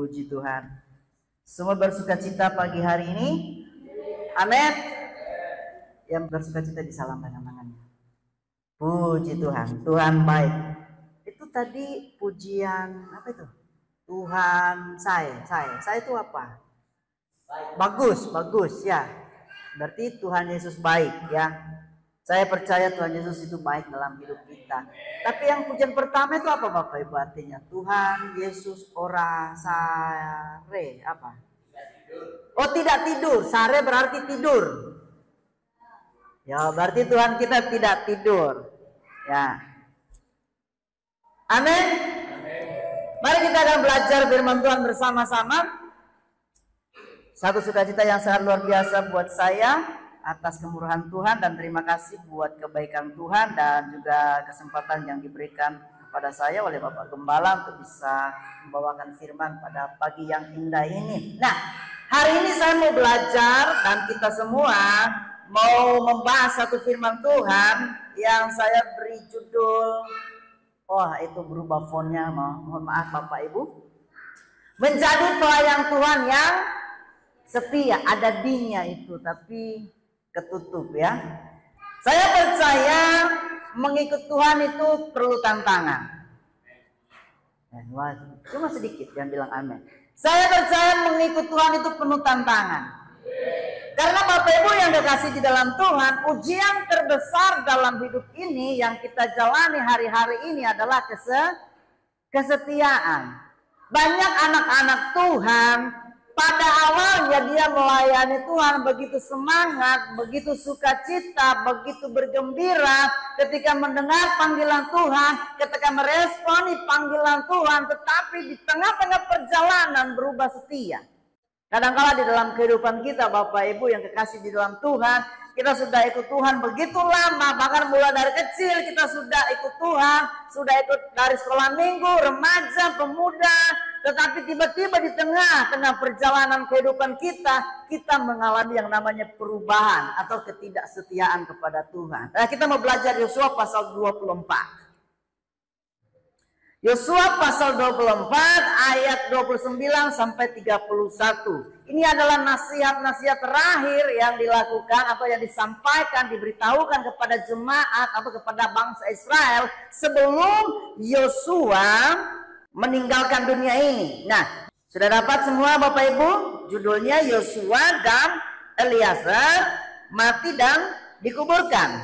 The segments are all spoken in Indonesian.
Puji Tuhan. Semua bersuka cita pagi hari ini? Amin. Yang bersuka cita disalamkan tangannya. Puji Tuhan, Tuhan baik. Itu tadi pujian apa itu? Tuhan saya itu apa? Bagus ya. Berarti Tuhan Yesus baik ya. Saya percaya Tuhan Yesus itu baik dalam hidup kita. Tapi yang pujian pertama itu apa Bapak Ibu artinya? Tuhan Yesus ora sare apa? Oh tidak tidur. Sare berarti tidur. Ya berarti Tuhan kita tidak tidur. Ya. Amin. Mari kita akan belajar firman Tuhan bersama-sama. Satu sukacita yang sangat luar biasa buat saya atas kemurahan Tuhan, dan terima kasih buat kebaikan Tuhan dan juga kesempatan yang diberikan kepada saya oleh Bapak Gembala untuk bisa membawakan firman pada pagi yang indah ini. Nah, hari ini saya mau belajar dan kita semua mau membahas satu firman Tuhan yang saya beri judul, itu berubah fontnya, mohon maaf Bapak Ibu. Menjadi pelayan Tuhan yang setia, ada D-nya itu tapi ketutup ya. Saya percaya mengikut Tuhan itu perlu tantangan. Cuma sedikit yang bilang amin. Saya percaya mengikut Tuhan itu penuh tantangan. Karena Bapak Ibu yang dikasih di dalam Tuhan, ujian terbesar dalam hidup ini yang kita jalani hari-hari ini adalah kesetiaan. Banyak anak-anak Tuhan pada awalnya dia melayani Tuhan begitu semangat, begitu sukacita, begitu bergembira ketika mendengar panggilan Tuhan, ketika meresponi panggilan Tuhan, tetapi di tengah-tengah perjalanan berubah setia. Kadang-kala di dalam kehidupan kita Bapak Ibu yang kekasih di dalam Tuhan, kita sudah ikut Tuhan begitu lama, bahkan mulai dari kecil kita sudah ikut Tuhan, sudah ikut dari sekolah minggu, remaja, pemuda. Tetapi tiba-tiba di tengah-tengah perjalanan kehidupan kita mengalami yang namanya perubahan atau ketidaksetiaan kepada Tuhan. Nah, kita mau belajar Yosua pasal 24. Yosua pasal 24 ayat 29 sampai 31. Ini adalah nasihat-nasihat terakhir yang dilakukan atau yang disampaikan, diberitahukan kepada jemaat atau kepada bangsa Israel sebelum Yosua meninggalkan dunia ini. Nah, sudah dapat semua Bapak Ibu? Judulnya Yosua dan Eleazar mati dan dikuburkan.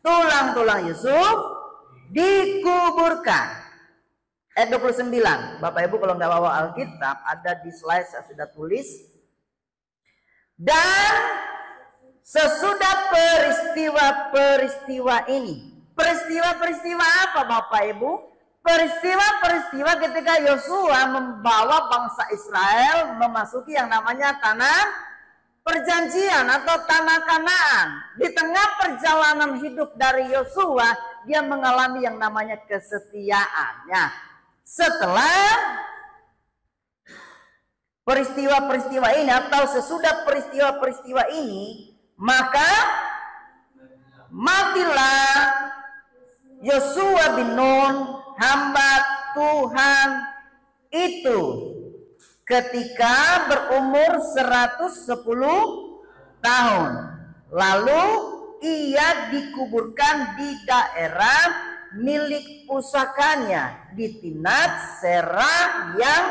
Tulang-tulang Yusuf dikuburkan. Ayat 29. Bapak Ibu kalau nggak bawa Alkitab, ada di slide saya sudah tulis. Dan sesudah peristiwa-peristiwa ini. Peristiwa-peristiwa apa Bapak Ibu? Peristiwa-peristiwa ketika Yosua membawa bangsa Israel memasuki yang namanya tanah perjanjian atau tanah Kanaan. Di tengah perjalanan hidup dari Yosua, dia mengalami yang namanya kesetiaan. Ya, setelah peristiwa-peristiwa ini atau sesudah peristiwa-peristiwa ini, maka matilah Yosua bin Nun, hamba Tuhan itu, ketika berumur 110 tahun. Lalu ia dikuburkan di daerah milik pusakanya di Timnat Serah yang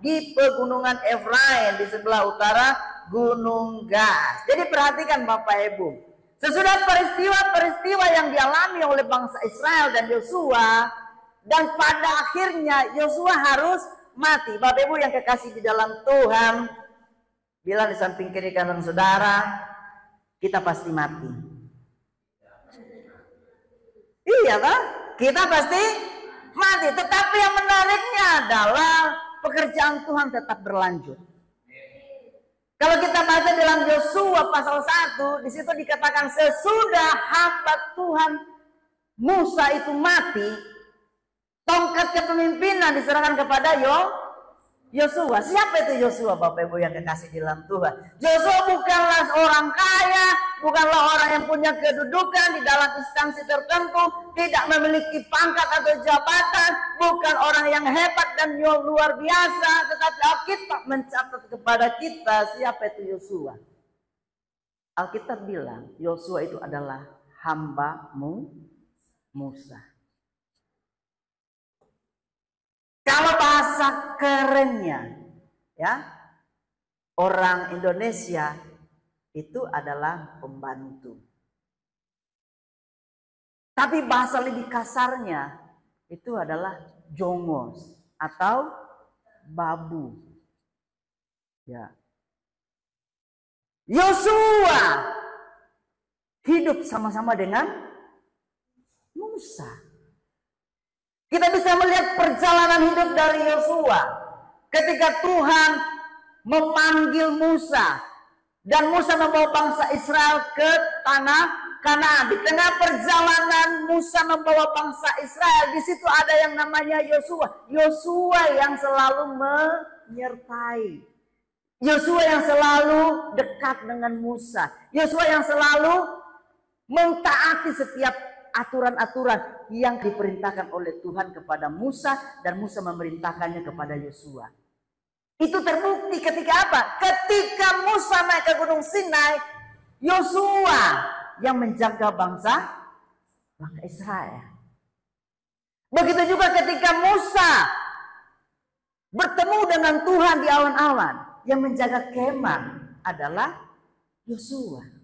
di pegunungan Efraim di sebelah utara Gunung Gad. Jadi perhatikan Bapak Ibu, sesudah peristiwa-peristiwa yang dialami oleh bangsa Israel dan Yosua, dan pada akhirnya Yosua harus mati. Bapak Ibu yang kekasih di dalam Tuhan, bilang di samping kiri kanan saudara, kita pasti mati. Iya kan? Kita pasti mati. Tetapi yang menariknya adalah pekerjaan Tuhan tetap berlanjut. Kalau kita baca dalam Yosua pasal 1, di situ dikatakan sesudah hamba Tuhan Musa itu mati, tongkat kepemimpinan diserahkan kepada Yosua. Siapa itu Yosua, Bapak Ibu yang kekasih di dalam Tuhan? Yosua bukanlah orang kaya, bukanlah orang yang punya kedudukan di dalam instansi tertentu, tidak memiliki pangkat atau jabatan, bukan orang yang hebat dan luar biasa, tetapi Alkitab mencatat kepada kita siapa itu Yosua. Alkitab bilang Yosua itu adalah hamba-Mu Musa. Kalau bahasa kerennya, ya, orang Indonesia itu adalah pembantu. Tapi bahasa lebih kasarnya itu adalah jongos atau babu. Ya. Yosua hidup sama-sama dengan Musa. Kita bisa melihat perjalanan hidup dari Yosua ketika Tuhan memanggil Musa dan Musa membawa bangsa Israel ke tanah Kanaan. Di tengah perjalanan Musa membawa bangsa Israel, di situ ada yang namanya Yosua. Yosua yang selalu menyertai. Yosua yang selalu dekat dengan Musa. Yosua yang selalu mentaati setiap aturan-aturan yang diperintahkan oleh Tuhan kepada Musa dan Musa memerintahkannya kepada Yosua. Itu terbukti ketika apa? Ketika Musa naik ke Gunung Sinai, Yosua yang menjaga bangsa Israel. Begitu juga ketika Musa bertemu dengan Tuhan di awan-awan, yang menjaga kemah adalah Yosua.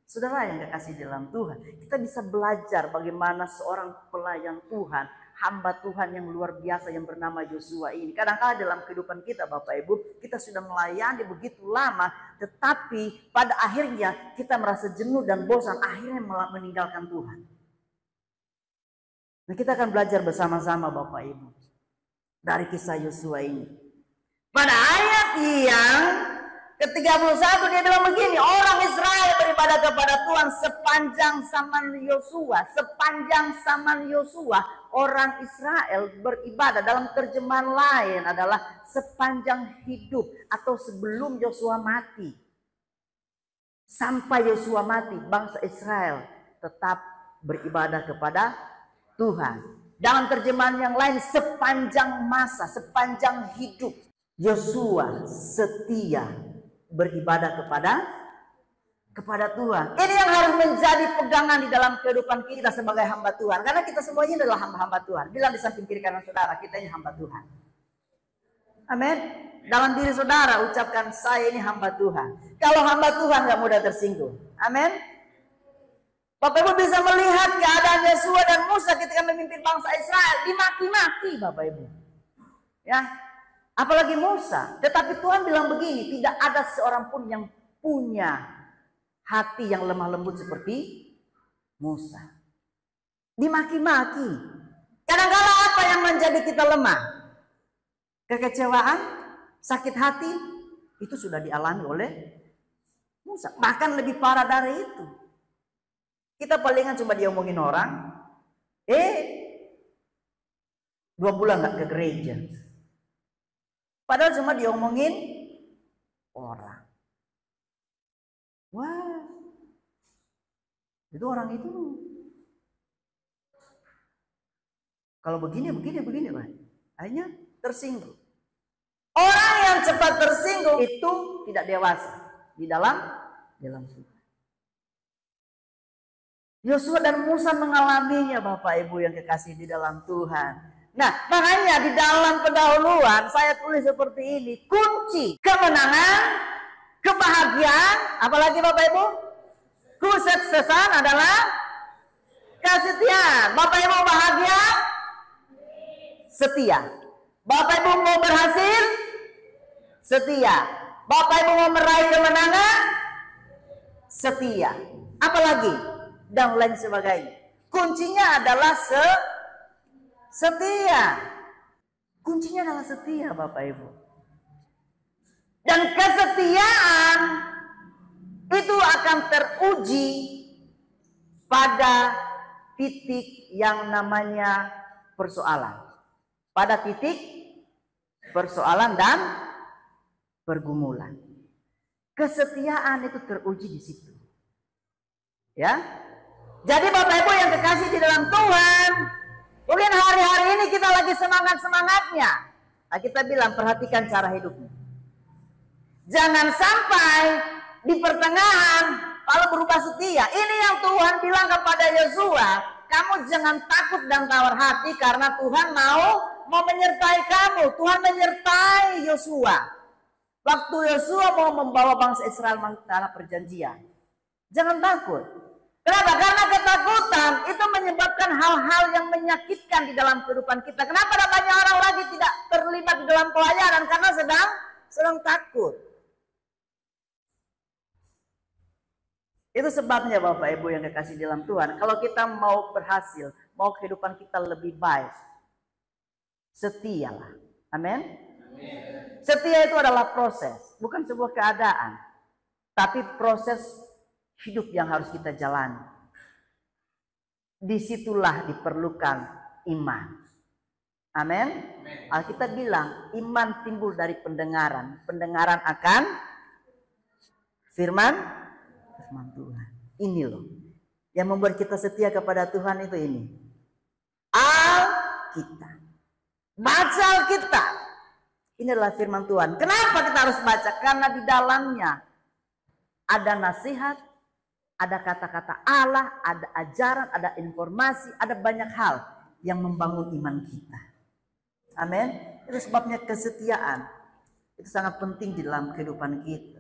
Saudara yang kekasih dalam Tuhan, kita bisa belajar bagaimana seorang pelayan Tuhan, hamba Tuhan yang luar biasa yang bernama Yosua ini. Kadang-kadang dalam kehidupan kita Bapak Ibu, kita sudah melayani begitu lama, tetapi pada akhirnya kita merasa jenuh dan bosan, akhirnya meninggalkan Tuhan. Nah, kita akan belajar bersama-sama Bapak Ibu dari kisah Yosua ini. Pada ayat yang ke-31 dia bilang begini, orang Israel beribadah kepada Tuhan sepanjang zaman Yosua. Sepanjang zaman Yosua, orang Israel beribadah, dalam terjemahan lain adalah sepanjang hidup atau sebelum Yosua mati. Sampai Yosua mati, bangsa Israel tetap beribadah kepada Tuhan. Dalam terjemahan yang lain, sepanjang masa, sepanjang hidup, Yosua setia beribadah kepada Tuhan. Ini yang harus menjadi pegangan di dalam kehidupan kita sebagai hamba Tuhan. Karena kita semuanya adalah hamba-hamba Tuhan. Bilang di samping kiri kanan saudara, kita ini hamba Tuhan. Amin. Dalam diri saudara ucapkan, saya ini hamba Tuhan. Kalau hamba Tuhan gak mudah tersinggung. Amin. Bapak Ibu bisa melihat keadaan Yosua dan Musa ketika memimpin bangsa Israel. Dimaki-maki Bapak Ibu. Ya. Apalagi Musa. Tetapi Tuhan bilang begini, tidak ada seorang pun yang punya hati yang lemah lembut seperti Musa. Dimaki-maki. Kadang-kadang apa yang menjadi kita lemah? Kekecewaan, sakit hati, itu sudah dialami oleh Musa. Bahkan lebih parah dari itu. Kita palingan cuma diomongin orang. 2 bulan gak ke gereja. Padahal cuma diomongin orang. Wah, itu orang itu. Kalau begini, Pak. Akhirnya tersinggung. Orang yang cepat tersinggung itu tidak dewasa di dalam Tuhan. Yosua dan Musa mengalaminya Bapak Ibu yang kekasih di dalam Tuhan. Nah, makanya di dalam pendahuluan saya tulis seperti ini. Kunci kemenangan, kebahagiaan, apalagi Bapak Ibu? Kesuksesan adalah kesetiaan. Bapak Ibu bahagia? Setia. Bapak Ibu mau berhasil? Setia. Bapak Ibu mau meraih kemenangan? Setia. Apalagi? Dan lain sebagainya. Kuncinya adalah setia. Kuncinya adalah setia Bapak Ibu. Dan kesetiaan itu akan teruji pada titik yang namanya persoalan. Pada titik persoalan dan pergumulan. Kesetiaan itu teruji di situ. Ya. Jadi Bapak Ibu yang kekasih di dalam Tuhan, mungkin hari-hari ini kita lagi semangat-semangatnya. Nah, kita bilang perhatikan cara hidupmu. Jangan sampai di pertengahan lalu berubah setia. Ini yang Tuhan bilang kepada Yosua, kamu jangan takut dan tawar hati karena Tuhan mau menyertai kamu. Tuhan menyertai Yosua. Waktu Yosua mau membawa bangsa Israel masuk tanah perjanjian. Jangan takut. Kenapa? Karena ketakutan itu menyebabkan hal-hal yang menyakitkan di dalam kehidupan kita. Kenapa ada banyak orang lagi tidak terlibat di dalam pelayanan? Karena sedang takut. Itu sebabnya Bapak Ibu yang dikasih di dalam Tuhan. Kalau kita mau berhasil, mau kehidupan kita lebih baik, setialah. Amin. Setia itu adalah proses, bukan sebuah keadaan. Tapi proses hidup yang harus kita jalani. Disitulah diperlukan iman. Amin. Alkitab bilang iman timbul dari pendengaran. Pendengaran akan firman Tuhan. Ini loh yang membuat kita setia kepada Tuhan itu ini. Alkitab. Baca Alkitab. Ini adalah firman Tuhan. Kenapa kita harus baca? Karena di dalamnya ada nasihat, ada kata-kata Allah, ada ajaran, ada informasi, ada banyak hal yang membangun iman kita. Amin. Itu sebabnya kesetiaan itu sangat penting di dalam kehidupan kita.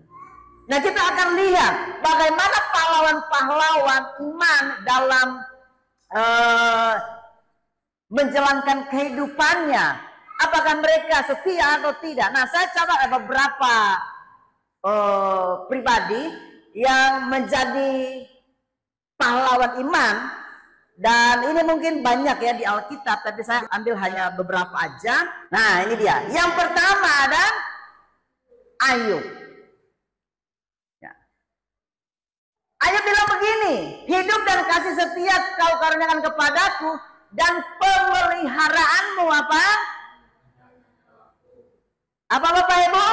Nah, kita akan lihat bagaimana pahlawan-pahlawan iman dalam menjalankan kehidupannya. Apakah mereka setia atau tidak? Nah, saya catat ada beberapa pribadi yang menjadi pahlawan iman. Dan ini mungkin banyak ya di Alkitab, tapi saya ambil hanya beberapa aja. Nah, ini dia. Yang pertama ada Ayub. Ya. Ayub bilang begini, hidup dan kasih setia kau karuniakan kepadaku, dan pemeliharaanmu apa? Apa Bapak Ibu?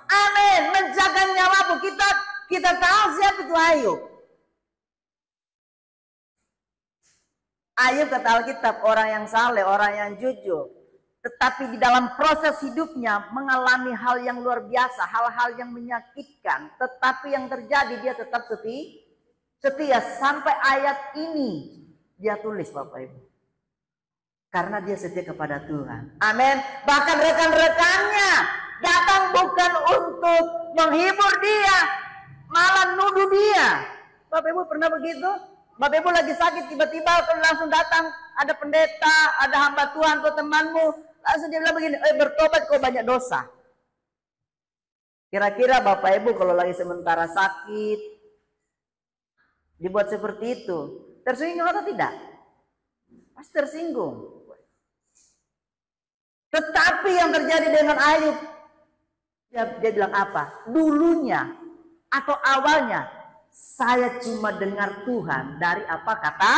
Amin. Menjaga nyawamu. Kita tahu siapa itu Ayub. Ayub kata Alkitab orang yang saleh, orang yang jujur. Tetapi di dalam proses hidupnya mengalami hal yang luar biasa, hal-hal yang menyakitkan. Tetapi yang terjadi dia tetap setia sampai ayat ini dia tulis Bapak Ibu. Karena dia setia kepada Tuhan. Amin. Bahkan rekan-rekannya datang bukan untuk menghibur dia, malah nuduh dia. Bapak Ibu pernah begitu? Bapak Ibu lagi sakit tiba-tiba langsung datang, ada pendeta, ada hamba Tuhan atau temanmu, langsung dia bilang begini, bertobat kau banyak dosa. Kira-kira Bapak Ibu kalau lagi sementara sakit dibuat seperti itu, tersinggung atau tidak? Pasti tersinggung. Tetapi yang terjadi dengan Ayub, dia bilang apa? Dulunya atau awalnya saya cuma dengar Tuhan dari apa kata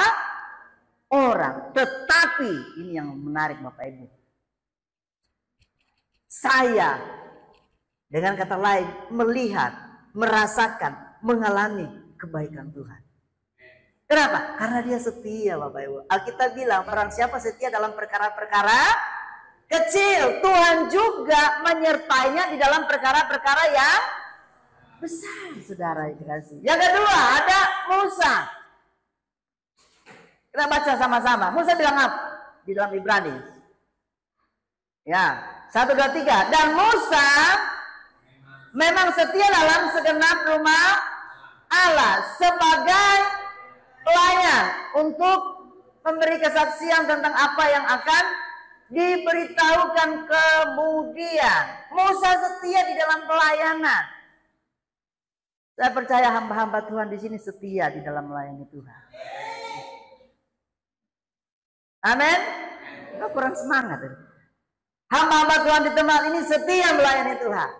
orang. Tetapi ini yang menarik Bapak Ibu. Saya dengan kata lain melihat, merasakan, mengalami kebaikan Tuhan. Kenapa? Karena dia setia Bapak Ibu. Alkitab bilang orang siapa setia dalam perkara-perkara kecil, Tuhan juga menyertainya di dalam perkara-perkara yang besar, saudara yang kasih. Yang kedua ada Musa. Kita baca sama-sama. Musa bilang apa? Di dalam Ibrani. Ya, 1, 2, 3. Dan Musa memang setia dalam segenap rumah Allah sebagai pelayan untuk memberi kesaksian tentang apa yang akan diberitahukan kemudian. Musa setia di dalam pelayanan. Saya percaya hamba-hamba Tuhan di sini setia di dalam melayani Tuhan. Amin. Kok kurang semangat? Hamba-hamba Tuhan di tempat ini setia melayani Tuhan.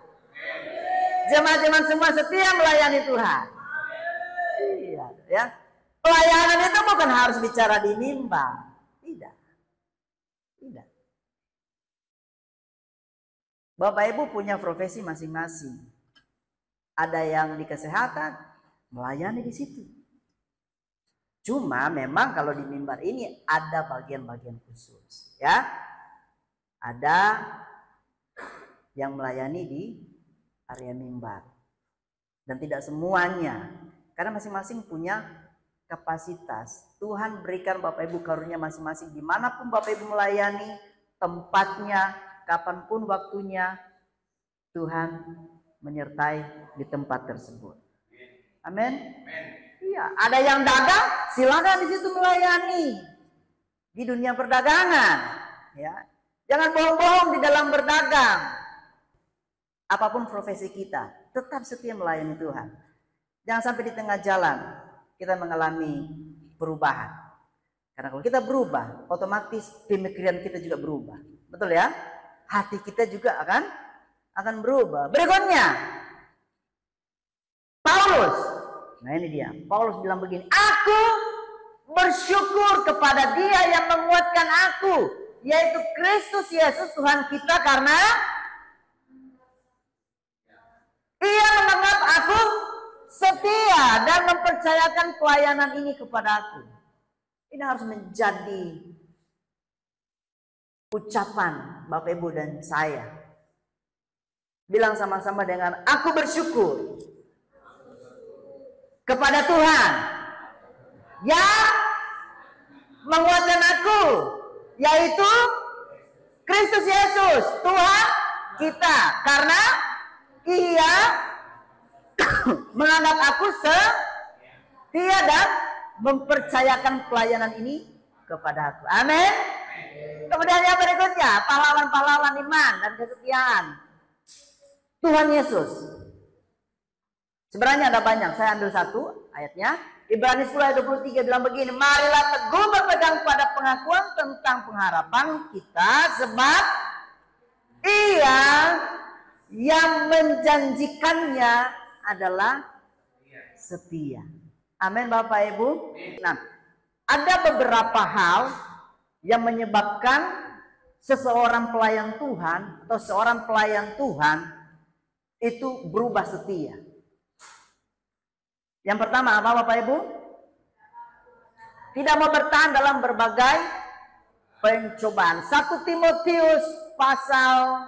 Jemaat-jemaat semua setia melayani Tuhan. Iya, ya. Pelayanan itu bukan harus bicara di mimbar. Tidak. Tidak. Bapak Ibu punya profesi masing-masing. Ada yang di kesehatan, melayani di situ. Cuma memang kalau di mimbar ini ada bagian-bagian khusus, ya. Ada yang melayani di area mimbar. Dan tidak semuanya, karena masing-masing punya kapasitas. Tuhan berikan Bapak Ibu karunia masing-masing. Dimanapun Bapak Ibu melayani, tempatnya, kapanpun waktunya, Tuhan menyertai di tempat tersebut. Amin. Iya, ada yang dagang, silakan di situ melayani di dunia perdagangan. Ya, jangan bohong-bohong di dalam berdagang. Apapun profesi kita, tetap setia melayani Tuhan. Jangan sampai di tengah jalan kita mengalami perubahan. Karena kalau kita berubah, otomatis pemikiran kita juga berubah. Betul ya? Hati kita juga akan berubah. Berikutnya, Paulus. Nah ini dia. Paulus bilang begini, aku bersyukur kepada Dia yang menguatkan aku, yaitu Kristus Yesus Tuhan kita, karena Ia menganggap aku setia dan mempercayakan pelayanan ini kepada aku. Ini harus menjadi ucapan Bapak Ibu dan saya. Bilang sama-sama dengan aku bersyukur kepada Tuhan yang menguatkan aku, yaitu Kristus Yesus Tuhan kita, karena Ia menganggap aku setia dan mempercayakan pelayanan ini kepada aku. Amin. Kemudian yang berikutnya, pahlawan-pahlawan iman dan kesetiaan Tuhan Yesus. Sebenarnya ada banyak, saya ambil satu ayatnya. Ibrani 10 ayat 23 bilang begini, marilah teguh berpegang pada pengakuan tentang pengharapan kita, sebab Ia yang menjanjikannya adalah setia. Amin Bapak Ibu. Nah, ada beberapa hal yang menyebabkan seseorang pelayan Tuhan atau seorang pelayan Tuhan itu berubah setia. Yang pertama apa Bapak Ibu? Tidak mau bertahan dalam berbagai pencobaan. 1 Timotius pasal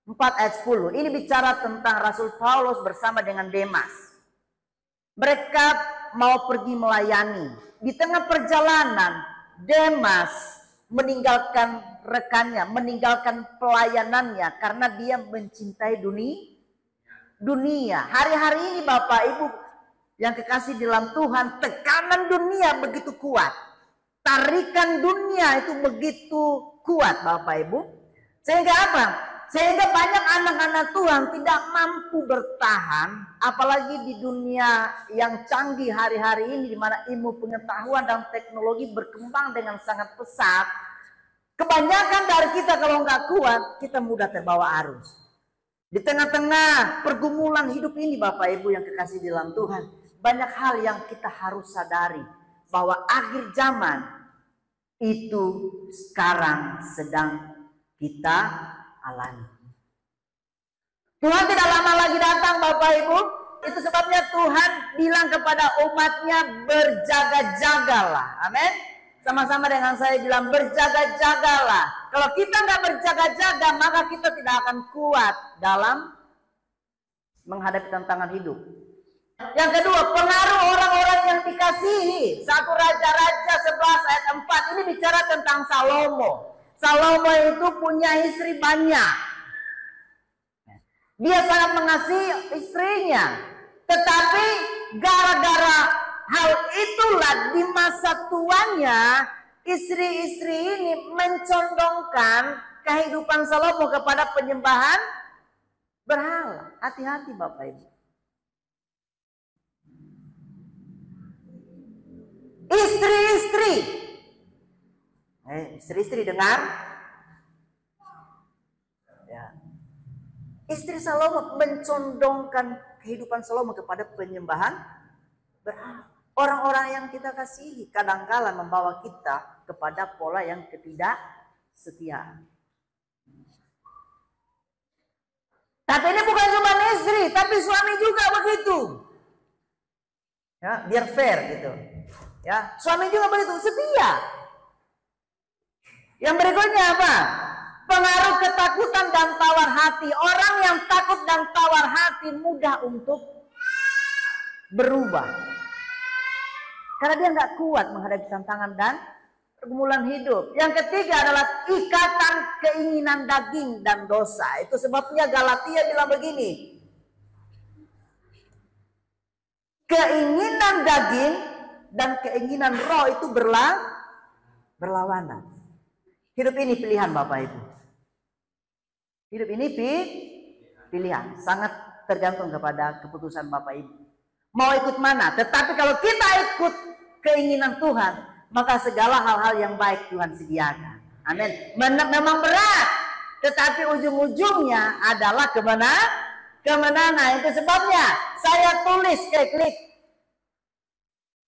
4 ayat 10. Ini bicara tentang Rasul Paulus bersama dengan Demas. Mereka mau pergi melayani. Di tengah perjalanan, Demas meninggalkan rekannya, meninggalkan pelayanannya karena dia mencintai dunia. Hari-hari ini Bapak Ibu yang kekasih dalam Tuhan, tekanan dunia begitu kuat. Tarikan dunia itu begitu kuat Bapak Ibu. Sehingga apa? Sehingga banyak anak-anak Tuhan tidak mampu bertahan, apalagi di dunia yang canggih hari-hari ini, di mana ilmu pengetahuan dan teknologi berkembang dengan sangat pesat. Kebanyakan dari kita kalau nggak kuat, kita mudah terbawa arus. Di tengah-tengah pergumulan hidup ini Bapak Ibu yang kekasih dalam Tuhan, banyak hal yang kita harus sadari bahwa akhir zaman itu sekarang sedang kita alami. Tuhan tidak lama lagi datang Bapak Ibu. Itu sebabnya Tuhan bilang kepada umatnya, berjaga-jagalah. Amin. Sama-sama dengan saya bilang, berjaga-jagalah. Kalau kita nggak berjaga-jaga, maka kita tidak akan kuat dalam menghadapi tantangan hidup. Yang kedua, pengaruh orang-orang yang dikasihi. 1 Raja-Raja 11 ayat 4 ini bicara tentang Salomo. Salomo itu punya istri banyak. Dia sangat mengasihi istrinya. Tetapi gara-gara hal itulah di masa tuanya, istri-istri ini mencondongkan kehidupan Salomo kepada penyembahan berhala. Hati-hati Bapak Ibu. Istri-istri. Istri-istri dengar. Ya. Istri Salomo mencondongkan kehidupan Salomo kepada penyembahan berhala. Orang-orang yang kita kasihi kadangkala membawa kita kepada pola yang ketidaksetiaan. Tapi ini bukan cuma istri, tapi suami juga begitu. Ya, biar fair gitu. Ya, suami juga begitu, setia. Yang berikutnya apa? Pengaruh ketakutan dan tawar hati. Orang yang takut dan tawar hati mudah untuk berubah. Karena dia nggak kuat menghadapi tantangan dan pergumulan hidup. Yang ketiga adalah ikatan keinginan daging dan dosa. Itu sebabnya Galatia bilang begini. Keinginan daging dan keinginan roh itu berlawanan. Hidup ini pilihan Bapak Ibu. Hidup ini pilihan. Sangat tergantung kepada keputusan Bapak Ibu. Mau ikut mana? Tetapi kalau kita ikut keinginan Tuhan, maka segala hal-hal yang baik Tuhan sediakan. Amin. Memang berat, tetapi ujung-ujungnya adalah kemenangan. Itu sebabnya saya tulis, klik.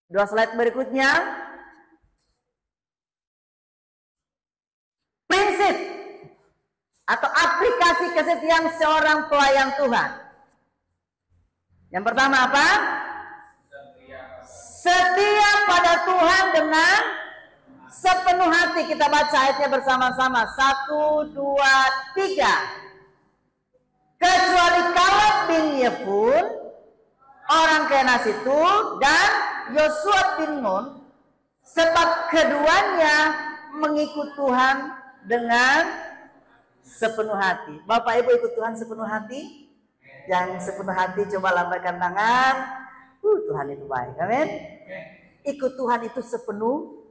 2 slide berikutnya. Prinsip atau aplikasi kesetiaan seorang pelayan Tuhan. Yang pertama apa? Setia pada Tuhan dengan sepenuh hati. Kita baca ayatnya bersama-sama. 1, 2, 3. Kecuali Kaleb bin Yefun, orang Kenas itu, dan Yosua bin Nun, sebab keduanya mengikut Tuhan dengan sepenuh hati. Bapak Ibu ikut Tuhan sepenuh hati? Yang sepenuh hati coba lambaikan tangan. Tuhan itu baik, amin. Ikut Tuhan itu sepenuh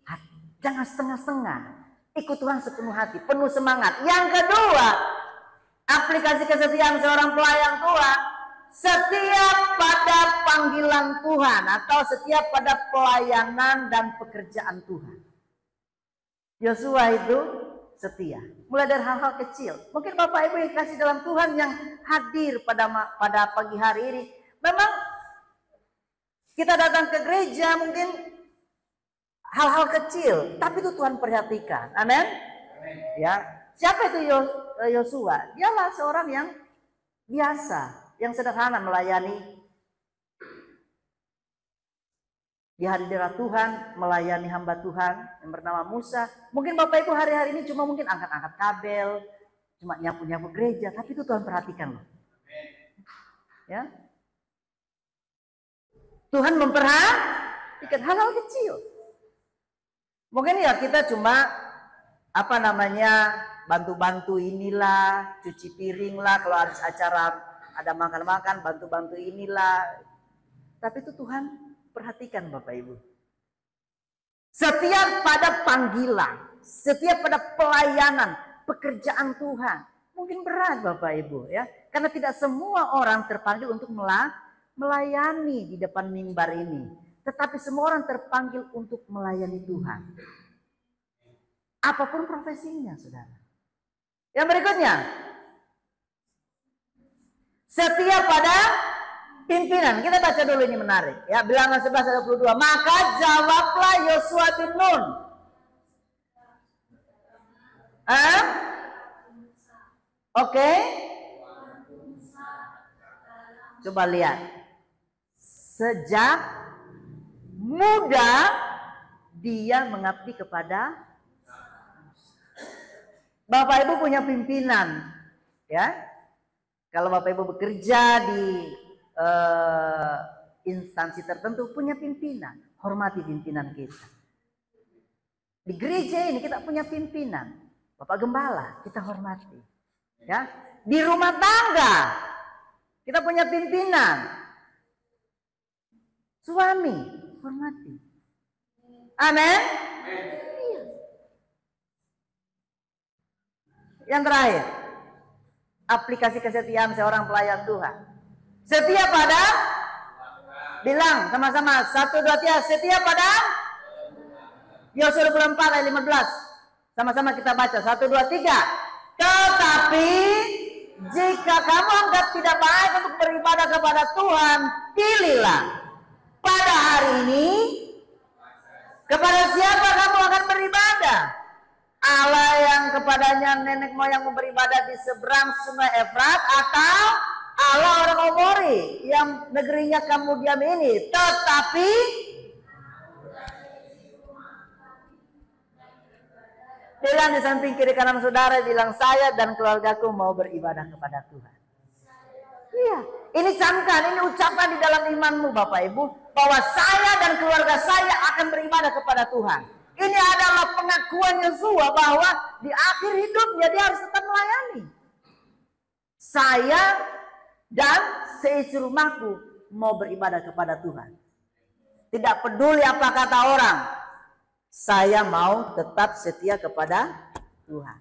hati. Jangan setengah-setengah. Ikut Tuhan sepenuh hati, penuh semangat. Yang kedua, aplikasi kesetiaan seorang pelayan Tuhan, setia pada panggilan Tuhan atau setia pada pelayanan dan pekerjaan Tuhan. Yosua itu setia. Mulai dari hal-hal kecil. Mungkin Bapak Ibu yang kasih dalam Tuhan yang hadir pada pagi hari ini. Memang kita datang ke gereja mungkin hal-hal kecil, tapi itu Tuhan perhatikan. Amin. Ya. Siapa itu Yosua? Dialah seorang yang biasa, yang sederhana melayani di hadirat Tuhan, melayani hamba Tuhan yang bernama Musa. Mungkin Bapak Ibu hari-hari ini cuma mungkin angkat-angkat kabel, cuma nyapu-nyapu gereja, tapi itu Tuhan perhatikan loh. Ya. Tuhan memperhatikan hal-hal kecil. Mungkin ya kita cuma bantu-bantu inilah, cuci piring lah, kalau ada acara ada makan-makan, bantu-bantu inilah. Tapi itu Tuhan perhatikan Bapak Ibu. Setia pada panggilan, setia pada pelayanan, pekerjaan Tuhan. Mungkin berat Bapak Ibu ya, karena tidak semua orang terpanggil untuk melayani di depan mimbar ini. Tetapi semua orang terpanggil untuk melayani Tuhan. Apapun profesinya, saudara. Yang berikutnya, setia pada pimpinan. Kita baca dulu, ini menarik. Ya, Bilangan 11:22. Maka jawablah Yosua bin Nun. Oke. Coba lihat. Sejak muda dia mengabdi kepada Bapak Ibu punya pimpinan, ya. Kalau Bapak Ibu bekerja di instansi tertentu punya pimpinan, hormati pimpinan kita. Di gereja ini kita punya pimpinan, Bapak Gembala kita hormati, ya. Di rumah tangga kita punya pimpinan. Suami, hormati. Amin. Yang terakhir, aplikasi kesetiaan seorang pelayan Tuhan. Setia pada, bilang sama-sama, 1, 2, 3, setia pada Yosua 24 ayat 15. Sama-sama kita baca, 1, 2, 3. Tetapi jika kamu anggap tidak baik untuk beribadah kepada Tuhan, pilihlah pada hari ini kepada siapa kamu akan beribadah. Allah yang kepadanya nenek moyangmu beribadah di seberang sungai Efrat, atau Allah orang Omori yang negerinya kamu diam ini, tetapi bilang di samping kiri kanan saudara, bilang saya dan keluargaku mau beribadah kepada Tuhan. Iya, ini camkan, ini ucapan di dalam imanmu Bapak Ibu, bahwa saya dan keluarga saya akan beribadah kepada Tuhan. Ini adalah pengakuan Yosua bahwa di akhir hidupnya dia harus tetap melayani. Saya dan seisi rumahku mau beribadah kepada Tuhan. Tidak peduli apa kata orang, saya mau tetap setia kepada Tuhan.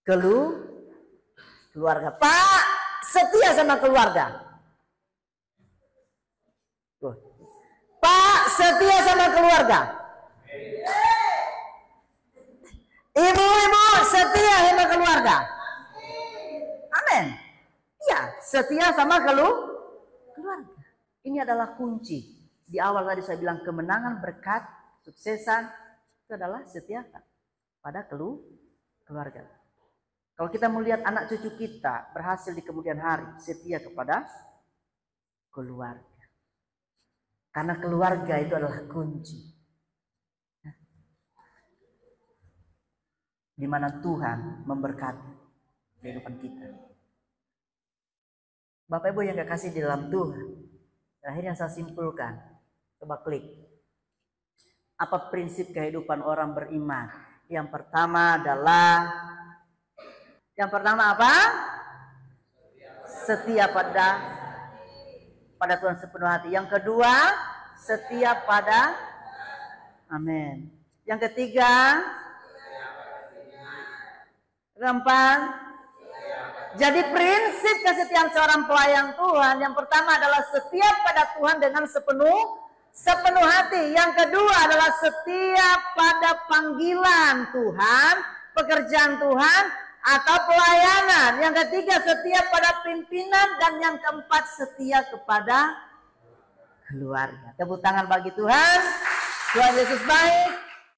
Keluarga, Pak, setia sama keluarga. Pak, setia sama keluarga. Ibu-ibu setia sama keluarga. Amin. Iya, setia sama keluarga. Ini adalah kunci. Di awal tadi saya bilang kemenangan, berkat, suksesan itu adalah setia pada keluarga. Kalau kita melihat anak cucu kita berhasil di kemudian hari, setia kepada keluarga. Karena keluarga itu adalah kunci. Di mana Tuhan memberkati kehidupan kita. Bapak Ibu yang kekasih di dalam Tuhan, terakhir yang saya simpulkan, coba klik. Apa prinsip kehidupan orang beriman? Yang pertama apa? Setia pada Tuhan sepenuh hati. Yang kedua, setia pada amin. Yang ketiga, keempat, jadi prinsip kesetiaan seorang pelayan Tuhan yang pertama adalah setia pada Tuhan dengan sepenuh hati. Yang kedua adalah setia pada panggilan Tuhan, pekerjaan Tuhan atau pelayanan. Yang ketiga setia pada pimpinan, dan yang keempat setia kepada keluarga. Tepuk tangan bagi Tuhan. Tuhan Yesus baik.